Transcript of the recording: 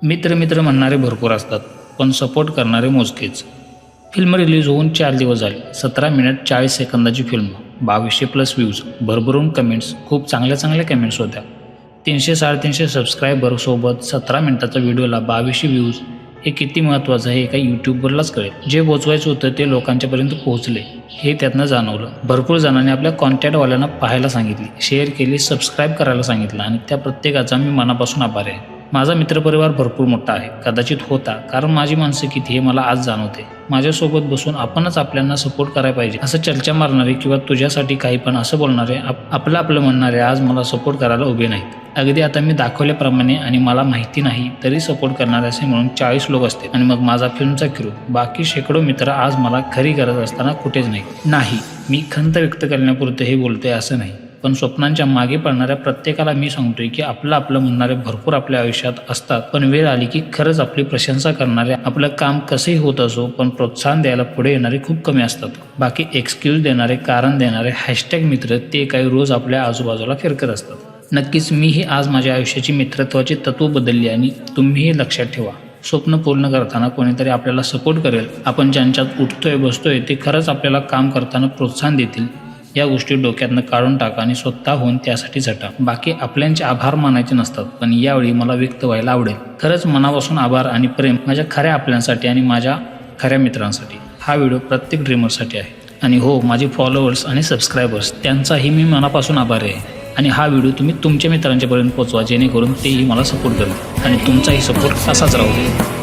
मित्र म्हणणारे भरपूर असतात, पण सपोर्ट करणारे मोजकेच. फिल्म रिलीज होऊन 4 दिवस झाले. 17 मिनिट 40 सेकंदाची फिल्म, 2200+ व्ह्यूज, भरभरून कमेंट्स, खूप चांगल्या कमेंट्स होत्या. 300-350 सबस्क्रायबरसोबत 17 मिनिटाचा व्हिडिओला 2200 व्ह्यूज, हे किती महत्त्वाचं आहे हे काही यूट्यूबवरलाच कळेल. जे पोचवायचं होतं ते लोकांच्यापर्यंत पोहोचले हे त्यातनं जाणवलं. भरपूर जणांनी आपल्या कॉन्टॅक्टवाल्यांना पाहायला सांगितली, शेअर केली, सबस्क्राईब करायला सांगितलं आणि त्या प्रत्येकाचा मी मनापासून आभारी आहे. माझा मित्रपरिवार भरपूर मोठा आहे, कदाचित होता, कारण माझी माणसं किती हे मला आज जाणवते. माझ्यासोबत बसून आपणच आपल्यांना सपोर्ट करायला पाहिजे असं चर्चा मारणारे किंवा तुझ्यासाठी काही पण असं बोलणारे, आपलं म्हणणारे आज मला सपोर्ट करायला उभे नाहीत. अगदी आता मी दाखवल्याप्रमाणे आणि मला माहिती नाही तरी सपोर्ट करणारे असे म्हणून 40 लोक असते आणि मग माझा फिल्मचा क्रू, बाकी शेकडो मित्र आज मला खरी गरज असताना कुठेच नाही. मी खंत व्यक्त करण्यापुरते हे बोलतोय असं नाही, पण स्वप्नांच्या मागे पडणाऱ्या प्रत्येकाला मी सांगतोय की आपलं म्हणणारे भरपूर आपल्या आयुष्यात असतात, पण वेळ आली की खरंच आपली प्रशंसा करणारे, आपलं काम कसंही होत असो पण प्रोत्साहन द्यायला पुढे येणारे खूप कमी असतात. बाकी एक्सक्यूज देणारे, कारण देणारे हॅशटॅग मित्र ते काही रोज आपल्या आजूबाजूला फिरकत असतात. नक्कीच मीही आज माझ्या आयुष्याची मित्रत्वाची तत्व बदलली आणि तुम्हीही लक्षात ठेवा, स्वप्न पूर्ण करताना कोणीतरी आपल्याला सपोर्ट करेल. आपण ज्यांच्यात उठतोय बसतोय ते खरंच आपल्याला काम करताना प्रोत्साहन देतील. या गोष्टी डोक्यातनं काढून टाका आणि स्वतःहून त्यासाठी झटा. बाकी आपल्यांचे आभार मानायचे नसतात, पण यावेळी मला व्यक्त व्हायला आवडेल. खरंच मनापासून आभार आणि प्रेम माझ्या खऱ्या आपल्यांसाठी आणि माझ्या खऱ्या मित्रांसाठी. हा व्हिडिओ प्रत्येक ड्रीमरसाठी आहे. आणि हो, माझे फॉलोअर्स आणि सबस्क्रायबर्स त्यांचाही मी मनापासून आभारी आहे. आणि हा व्हिडिओ तुम्ही तुमच्या मित्रांच्यापर्यंत पोहोचवा, जेणेकरून तेही मला सपोर्ट करतील आणि तुमचाही सपोर्ट असाच राहू दे.